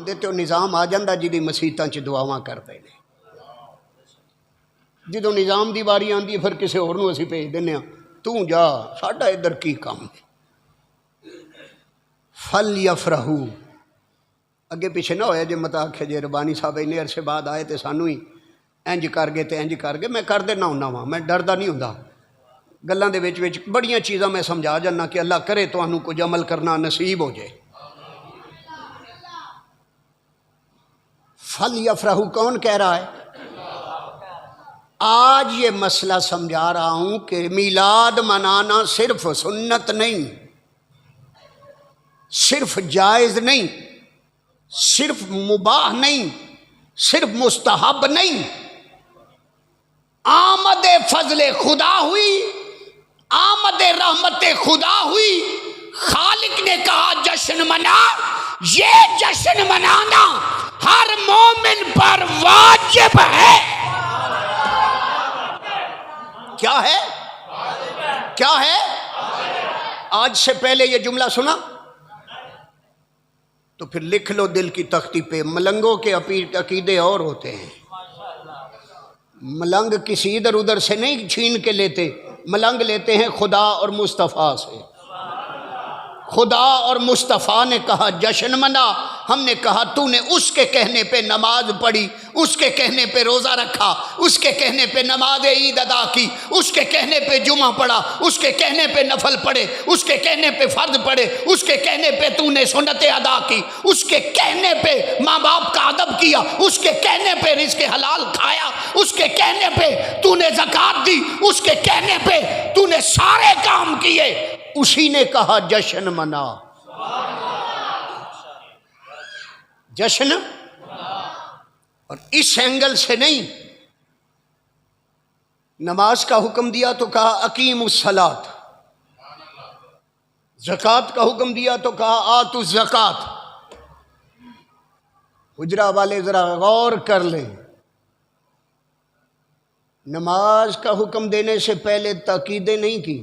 دے تے نظام آ جاندہ جدی مسیتاں چ دعاواں کرتے ہیں. جدو نظام دی باری آندی ہے پھر کسی اور نو اسی بھیج دینے ہاں تو جا ساڈا ادھر کی کام ہے. فَلْيَفْرَحُوا اگے پیچھے نہ ہویا جے متا آکھے جے ربانی صاحب انہیں عرصے بعد آئے تے سانو ہی انج کر گئے تے انج کر گئے. میں کر دینا ہوندا وا, میں ڈردا نہیں ہوندا. گلاں دے وچ بڑیاں چیزاں میں سمجھا جانا کہ اللہ کرے تانوں کچھ عمل کرنا نصیب ہو جائے. فَلْيَفْرَحُوا کون کہہ رہا ہے؟ آج یہ مسئلہ سمجھا رہا ہوں کہ میلاد منانا صرف سنت نہیں, صرف جائز نہیں, صرف مباح نہیں, صرف مستحب نہیں. آمد فضل خدا ہوئی, آمد رحمت خدا ہوئی. خالق نے کہا جشن منا. یہ جشن منانا ہر مومن پر واجب ہے. کیا ہے؟ کیا ہے؟ آج سے پہلے یہ جملہ سنا تو پھر لکھ لو دل کی تختی پہ. ملنگوں کے عقیدے اور ہوتے ہیں. ملنگ کسی ادھر ادھر سے نہیں چھین کے لیتے, ملنگ لیتے ہیں خدا اور مصطفیٰ سے. خدا اور مصطفیٰ نے کہا جشن منا. ہم نے کہا تو نے اس کے کہنے پہ نماز پڑھی, اس کے کہنے پہ روزہ رکھا, اس کے کہنے پہ نماز عید ادا کی, اس کے کہنے پہ جمعہ پڑھا, اس کے کہنے پہ نفل پڑھے, اس کے کہنے پہ فرض پڑھے, اس کے کہنے پہ تو نے سنتیں ادا کی, اس کے کہنے پہ ماں باپ کا ادب کیا, اس کے کہنے پہ رزق حلال کھایا, اس کے کہنے پہ تو نے زکوٰۃ دی, اس کے کہنے پہ تو نے سارے کام کیے. اسی نے کہا جشن منا. جشن اور اس اینگل سے نہیں. نماز کا حکم دیا تو کہا اقیم الصلاۃ, زکوٰۃ کا حکم دیا تو کہا آتوا الزکوٰۃ. حجرہ والے ذرا غور کر لیں, نماز کا حکم دینے سے پہلے تاکیدیں نہیں کی.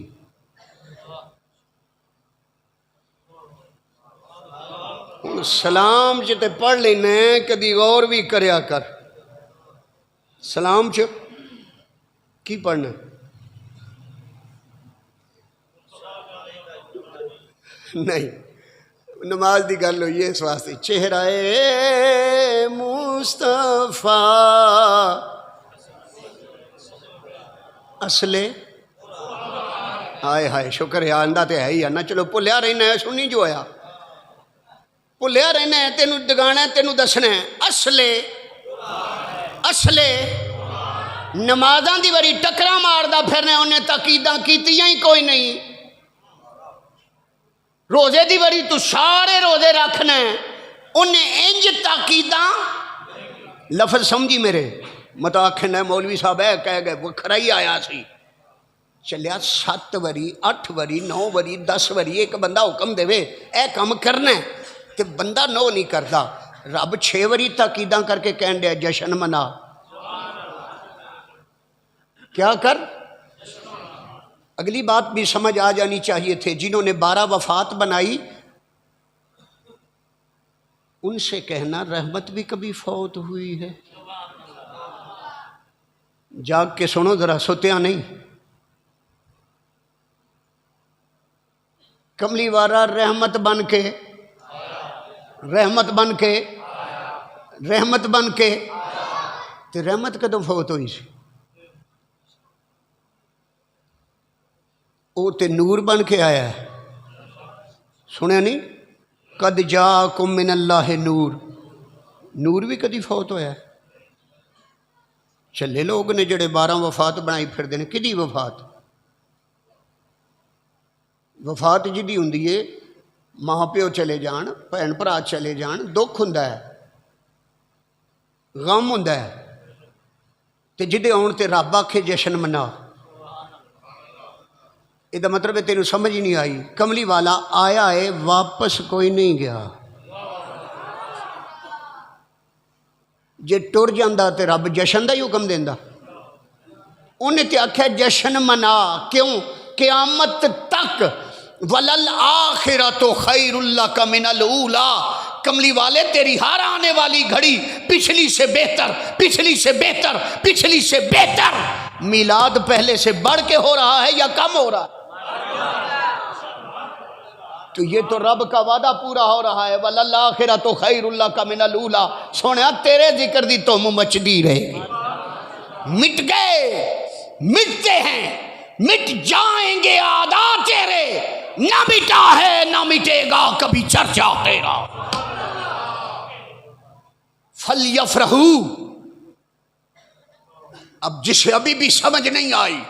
سلام چتے پڑھ لینا کدی غور بھی کریا کر. سلام چ کی پڑھنا نہیں, نماز دی گل ہوئی ہے اس واسطے. چہرہ مصطفیٰ اصلے ہائے ہائے شکر ہے آندہ تے ہے ہی ہے نا. چلو بھولیا رہنا ہے سنی جو آیا بھولیا رہنا ہے, تینوں دگانا ہے, تینوں دسنا ہے. اصلے نمازاں دی باری ٹکرا ماردا پھرنا, انہیں تاکیداں کیتیاں ہی کوئی نہیں. روزے دی باری تو سارے روزے رکھنا ہے, انہیں انج تاکیداں لفظ سمجھی میرے مت آکھنا ہے مولوی صاحب ہے کہہ گئے وکھرا ہی آیا سی. چلیا 7 واری 8 واری 9 واری 10 واری ایک بندہ حکم دے اے کام کرنا ہے تے بندہ نو نہیں کرتا. رب 6 واری تاکیداں کر کے کہن دیا جشن منا. کیا کر؟ اگلی بات بھی سمجھ آ جانی چاہیے تھے. جنہوں نے 12 وفات بنائی ان سے کہنا رحمت بھی کبھی فوت ہوئی ہے. جاگ کے سنو ذرا, سوتیا نہیں. کملی وارا رحمت بن کے رحمت بن کے رحمت بن کے تے رحمت کدوں فوت ہوئی سی؟ او تے نور بن کے آیا ہے. سنیا نہیں؟ قد جاءکم من اللہ نور. نور بھی کدی فوت ہویا ہے؟ چلے لوگ نے جڑے 12 وفات بنائی پھر دینے. کدی وفات؟ وفات جدی ہوندی ہے ماں پیو چلے جان, بھین بھرا چلے جان, دکھ ہوندا ہے, غم ہوندا ہے, تے جدے آن تے رب آکھے جشن منا. یہ مطلب ہے تینوں سمجھ ہی نہیں آئی. کملی والا آیا ہے واپس کوئی نہیں گیا. جے ٹر جاندہ تے رب جشن دا ہی حکم دیندا. انہیں تے آکھیا جشن منا. کیوں؟ قیامت تک وَلَلْآخِرَةُ خَيْرٌ لَكَ مِنَ الْأُولَىٰ. کملی والے تیری ہر آنے والی گھڑی پچھلی سے بہتر، پچھلی سے بہتر، پچھلی سے بہتر۔ میلاد پہلے سے بڑھ کے ہو رہا ہے یا کم ہو رہا ہے؟ تو یہ تو رب کا وعدہ پورا ہو رہا ہے، وَلَلْآخِرَةُ خَيْرٌ لَكَ مِنَ الْأُولَىٰ۔ سونے تیرے ذکر دی تو مچدی رہے گی۔ مٹ گئے، مٹتے ہیں، مٹ جائیں گے آدھا تیرے، نہ مٹا ہے نہ مٹے گا کبھی چرچا تیرا۔ فَلْيَفْرَحُوا، اب جسے ابھی بھی سمجھ نہیں آئی،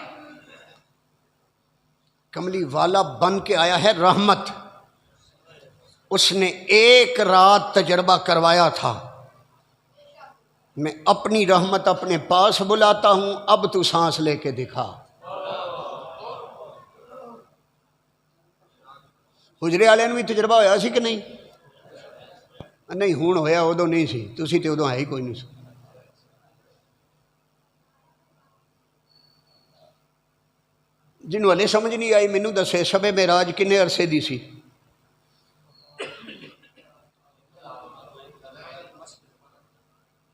کملی والا بن کے آیا ہے رحمت، اس نے ایک رات تجربہ کروایا تھا، میں اپنی رحمت اپنے پاس بلاتا ہوں، اب تو سانس لے کے دکھا۔ حجرے والے نے بھی تجربہ ہویا سی کہ نہیں؟ نہیں ہون ہویا، ادو نہیں سی، تسی تے ادو ہے ہی کوئی نہیں سی۔ جنہوں ہلے سمجھ نہیں آئی مینوں دسے شب معراج کنے عرصے دی سی؟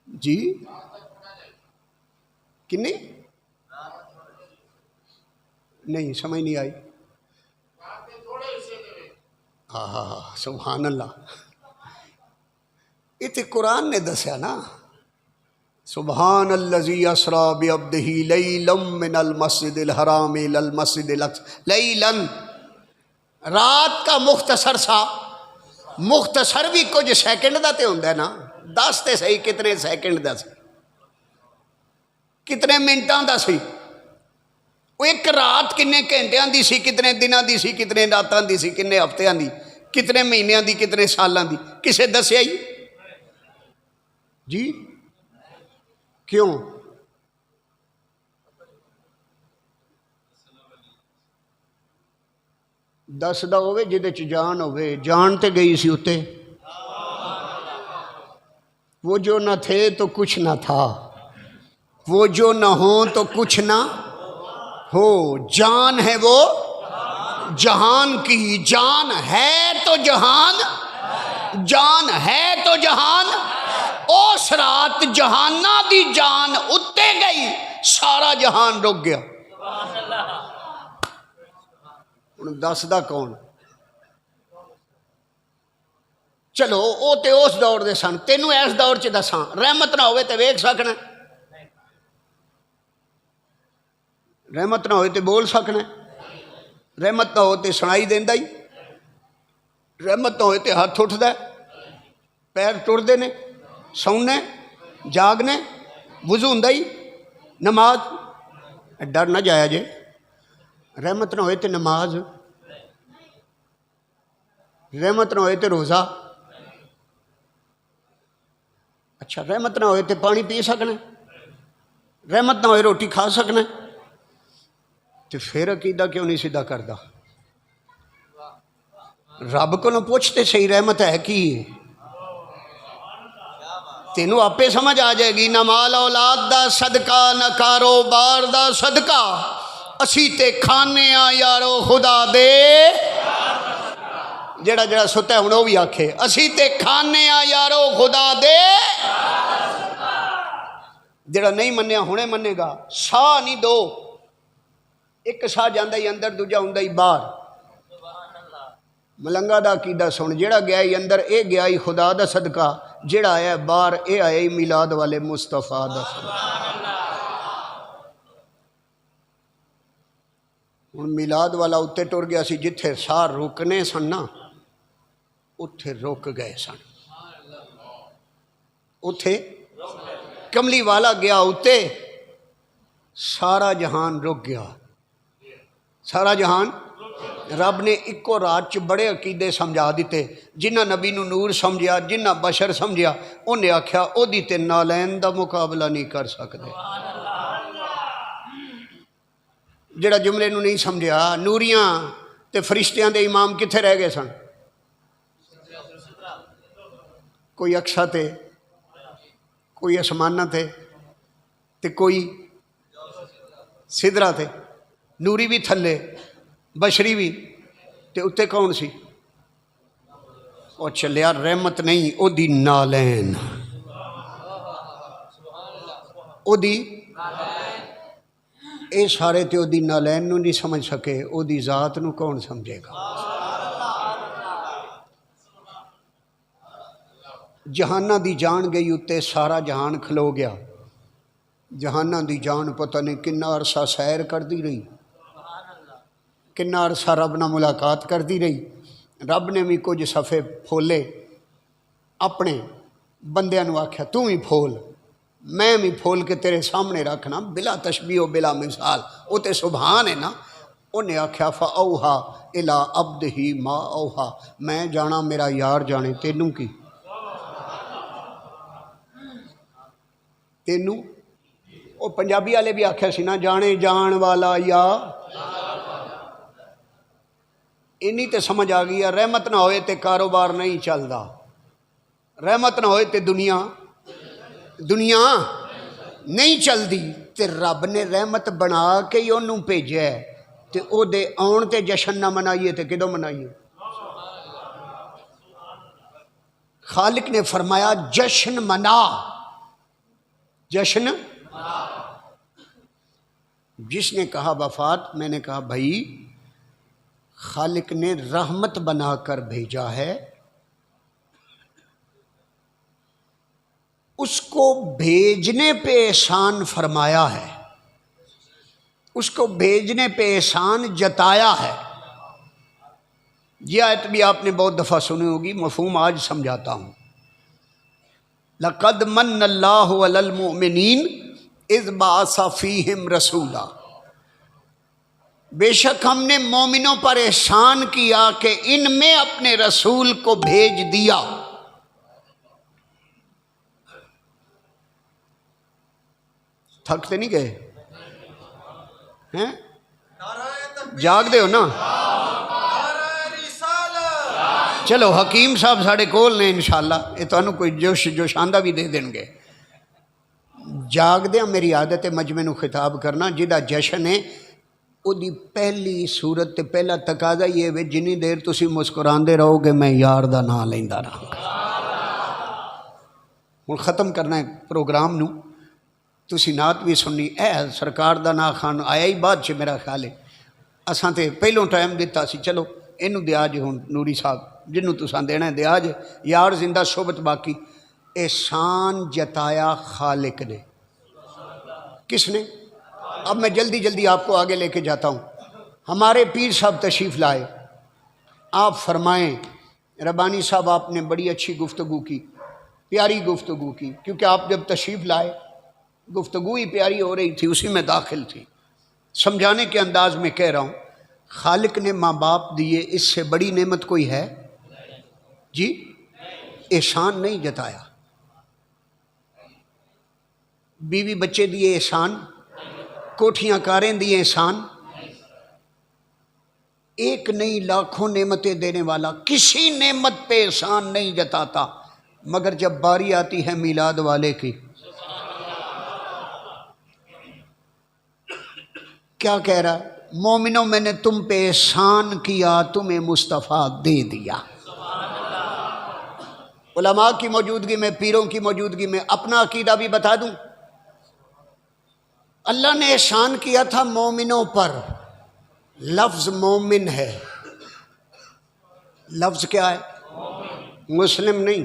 جی کنے؟ نہیں سمجھ نہیں آئی۔ ہاں سبحان اللہ، یہ تو قرآن نے دسیا نا، سبحان الذی اسریٰ بعبدہ لیلا من المسجد الحرام الی المسجد الاقصی لیلا، رات کا مختصر سا، مختصر بھی کچھ سیکنڈ دا تے ہوندا ہے نا، 10 تے صحیح کتنے سیکنڈ دا سی، کتنے منٹاں دا سی، وہ ایک رات کنے گھنٹیاں دی سی، کتنے دناں دی سی، کتنے راتاں دی سی، کتنے ہفتیاں دی، کتنے مہینیاں دی، کتنے سالاں دی، کسے دسیا ہی؟ جی کیوں؟ دسدا ہوئے جدے چ جان ہوئے، جان تے گئی سی اتے، وہ جو نہ تھے تو کچھ نہ تھا، وہ جو نہ ہوں تو کچھ نہ ہو، جان ہے وہ جہان کی، جان ہے تو جہان، جان ہے تو جہان، اس رات جہانہ دی جان اتے گئی، سارا جہان رک گیا۔ دسدا کون؟ چلو او تے اس دور دے سن، تینوں اس دور چ دساں، رحمت نہ ہوئے تے ویکھ سکنا، رحمت نہ ہوئے تے بول سکنا، رحمت نہ ہو تے سنائی دیندا ہی، رحمت نہ ہوئے تے ہاتھ اٹھدا ہے، پیر ٹردے نے، سونے جاگنے، وضو ہوندا ہی، نماز، ڈر نہ جایا جے، رحمت نہ ہوئے تے نماز، رحمت نہ ہوئے تے روزہ، اچھا رحمت نہ ہوئے تے پانی پی سکنا، رحمت نہ ہوئے روٹی کھا سکنا، تو پھر عقیدہ کیوں نہیں سیدھا کردا؟ رب کو نہ پوچھتے صحیح رحمت ہے کی؟ تینوں آپے سمجھ آ جائے گی، نہ مال اولاد دا صدقہ نہ کاروبار دا صدقہ، اسی تے کھانے آ یارو خدا دے، جڑا جڑا ستا ہے ہن وہ بھی آکھے اسی تے کھانے آ یارو خدا دے، جڑا نہیں منیا ہنے منے گا، ساہ نہیں دو، ایک ساہ جاندہ ہی اندر دوجا ہوندہ ہی باہر، ملنگا دا عقیدہ سن، جڑا گیا ہی اندر اے گیا ہی خدا دا صدقہ، جڑا آیا باہر اے آیا ہی میلاد والے مصطفیٰ دا صدقہ۔ ہن میلاد والا اتے ٹر گیا سی، جتھے ساہ رکنے سن نا اتھے رک گئے سن، اتھے کملی والا گیا اتے، سارا جہان رک گیا، سارا جہان، رب نے ایکو رات چ بڑے عقیدے سمجھا دیتے، جنہ نبی نو نور سمجھیا، جنہ بشر سمجھیا، انہیں آکھیا او دی تے نالین دا مقابلہ نہیں کر سکتے۔ جڑا جملے نو نہیں سمجھیا، نوریاں تے فرشتیاں دے امام کتھے رہ گئے سن؟ کوئی اکشا تے، کوئی اسمانہ تے کوئی سدرہ تے، نوری بھی تھلے، بشری بھی، تے اتے کون سی؟ وہ چلیا رحمت نہیں او دی نالین، او دی اے سارے تے او دی نالین نو نہیں سمجھ سکے، او دی ذات نو کون سمجھے گا؟ جہانہ دی جان گئی اتے سارا جہان کھلو گیا، جہانہ دی جان پتہ نہیں کنا عرصہ سیر کر دی رہی، کنا عرصہ رب نہ ملاقات کر دی رہی، رب نے بھی کچھ صفحے پھولے اپنے بندیاں نو آکھیا تو ہی پھول، میں بھی پھول کے تیرے سامنے رکھنا بلا تشبیہ و بلا مثال، او تے سبحان ہے نا۔ انہیں آکھیا فَأَوْحَا إِلَىٰ عَبْدِهِ مَا أَوْحَا، میں جانا میرا یار جانے، تینوں کی تینوں وہ پنجابی والے بھی آکھیا سی نا جانے جان والا یا اینی تے سمجھ آ گئی ہے، رحمت نہ ہوئے تے کاروبار نہیں چلدا، رحمت نہ ہوئے تے دنیا نہیں چلدی، تے رب نے رحمت بنا کے ہی انہوں بھیجا ہے، تے او دے آن تے جشن نہ منائیے تے کدوں منائیے؟ خالق نے فرمایا جشن منا، جشن جس نے کہا وفات، میں نے کہا بھائی خالق نے رحمت بنا کر بھیجا ہے، اس کو بھیجنے پہ احسان فرمایا ہے، اس کو بھیجنے پہ احسان جتایا ہے۔ یہ آیت بھی آپ نے بہت دفعہ سنی ہوگی، مفہوم آج سمجھاتا ہوں۔ لَقَدْ مَنَّ اللَّهُ عَلَى الْمُؤْمِنِينَ اِذْ بَعَثَ فِيهِمْ رَسُولًا، بے شک ہم نے مومنوں پر احسان کیا کہ ان میں اپنے رسول کو بھیج دیا۔ تھکتے نہیں گئے ہیں؟ جاگ دے ہو نا؟ چلو حکیم صاحب ساڑھے کول نے انشاءاللہ یہ تو انہوں کوئی جوش آندہ بھی دے دیں گے۔ جاگ دیا میری عادت ہے مجمع نو خطاب کرنا، جدہ جشن ہے او دی پہلی صورت تے پہلا تقاضا یہ ہے جنی دیر تسی مسکراندے رہو گے میں یار دا نام لیندہ رہا گا۔ ہن ختم کرنا ہے پروگرام نو، تسی نعت بھی سننی، اے سرکار دا نا خان آیا ہی بعد چ میرا خیال ہے، اساں تے پہلوں ٹائم دیتا سی، چلو اینو دیا جے ہن نوری صاحب جنوں تساں دینا ہے دیا جے، یار زندہ صحبت باقی۔ احسان جتایا خالق نے، کس نے؟ اب میں جلدی آپ کو آگے لے کے جاتا ہوں۔ ہمارے پیر صاحب تشریف لائے، آپ فرمائیں ربانی صاحب آپ نے بڑی اچھی گفتگو کی، پیاری گفتگو کی، کیونکہ آپ جب تشریف لائے گفتگو ہی پیاری ہو رہی تھی، اسی میں داخل تھی۔ سمجھانے کے انداز میں کہہ رہا ہوں، خالق نے ماں باپ دیے، اس سے بڑی نعمت کوئی ہے؟ جی احسان نہیں جتایا۔ بیوی بچے دیے احسان، کوٹھیاں کاریں دیے احسان، ایک نہیں لاکھوں نعمتیں دینے والا کسی نعمت پہ احسان نہیں جتاتا، مگر جب باری آتی ہے میلاد والے کی کیا کہہ رہا ہے؟ مومنوں میں نے تم پہ احسان کیا، تمہیں مصطفیٰ دے دیا۔ علماء کی موجودگی میں، پیروں کی موجودگی میں اپنا عقیدہ بھی بتا دوں، اللہ نے احسان کیا تھا مومنوں پر، لفظ مومن ہے، لفظ کیا ہے؟ مسلم نہیں۔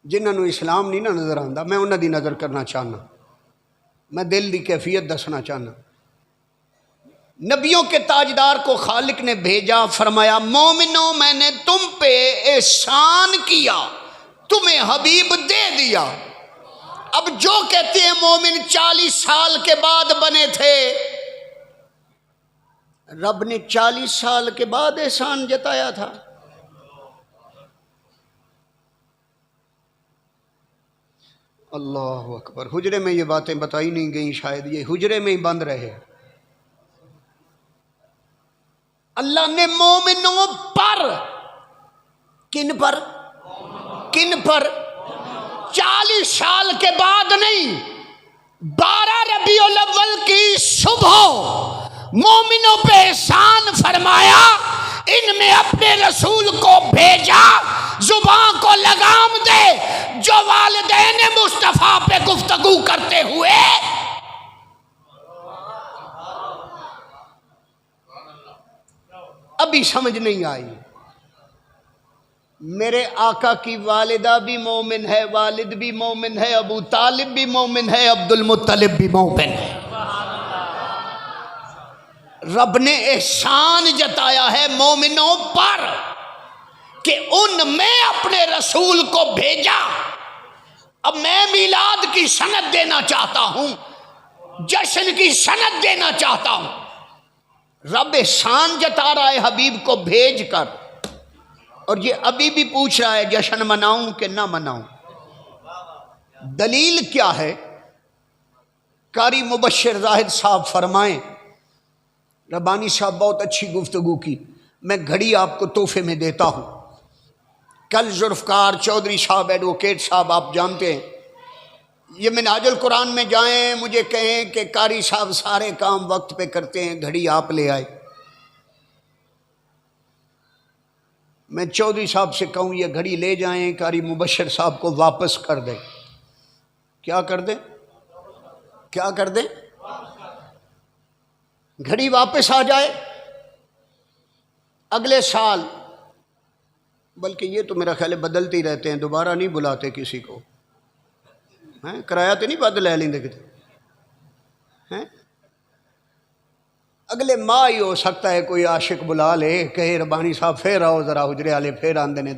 جنہوں اسلام نہیں نہ نظر آتا میں انہوں دی نظر کرنا چاہنا، میں دل دی کیفیت دسنا چاہنا۔ نبیوں کے تاجدار کو خالق نے بھیجا، فرمایا مومنوں میں نے تم پہ احسان کیا، تمہیں حبیب دے دیا۔ اب جو کہتے ہیں مومن 40 سال کے بعد بنے تھے، رب نے 40 سال کے بعد احسان جتایا تھا۔ اللہ اکبر، حجرے میں یہ باتیں بتائی نہیں گئیں، شاید یہ حجرے میں ہی بند رہے۔ اللہ نے مومنوں پر، کن پر؟ کن پر؟ 40 سال کے بعد نہیں، 12 ربیع الاول کی صبح مومنوں پہ احسان فرمایا، ان میں اپنے رسول کو بھیجا، زبان کو لگام دے، جو والدین مصطفیٰ پہ گفتگو کرتے ہوئے ابھی سمجھ نہیں آئی۔ میرے آقا کی والدہ بھی مومن ہے، والد بھی مومن ہے، ابو طالب بھی مومن ہے، عبد المطلب بھی مومن ہے۔ رب نے احسان جتایا ہے مومنوں پر کہ ان میں اپنے رسول کو بھیجا۔ اب میں میلاد کی سند دینا چاہتا ہوں، جشن کی سند دینا چاہتا ہوں۔ رب احسان جتا رہا ہے حبیب کو بھیج کر، اور یہ ابھی بھی پوچھ رہا ہے جشن مناؤں کہ نہ مناؤں۔ دلیل کیا ہے؟ قاری مبشر زاہد صاحب فرمائیں، ربانی صاحب بہت اچھی گفتگو کی، میں گھڑی آپ کو تحفے میں دیتا ہوں۔ کل ذوالفقار چودھری صاحب ایڈوکیٹ صاحب آپ جانتے ہیں، یہ منہاج القرآن میں جائیں مجھے کہیں کہ قاری صاحب سارے کام وقت پہ کرتے ہیں، گھڑی آپ لے آئے۔ میں چودھری صاحب سے کہوں یہ گھڑی لے جائیں، قاری مبشر صاحب کو واپس کر دیں۔ کیا کر دیں؟ کیا کر دیں؟ گھڑی واپس آ جائے اگلے سال، بلکہ یہ تو میرا خیال ہے بدلتے ہی رہتے ہیں، دوبارہ نہیں بلاتے کسی کو، کرایہ تو نہیں بدل لے لیں کتے، اگلے ماہ ہی ہو سکتا ہے کوئی عاشق بلا لے، کہے ربانی صاحب پھر آؤ ذرا حجرے والے پھر آندے نے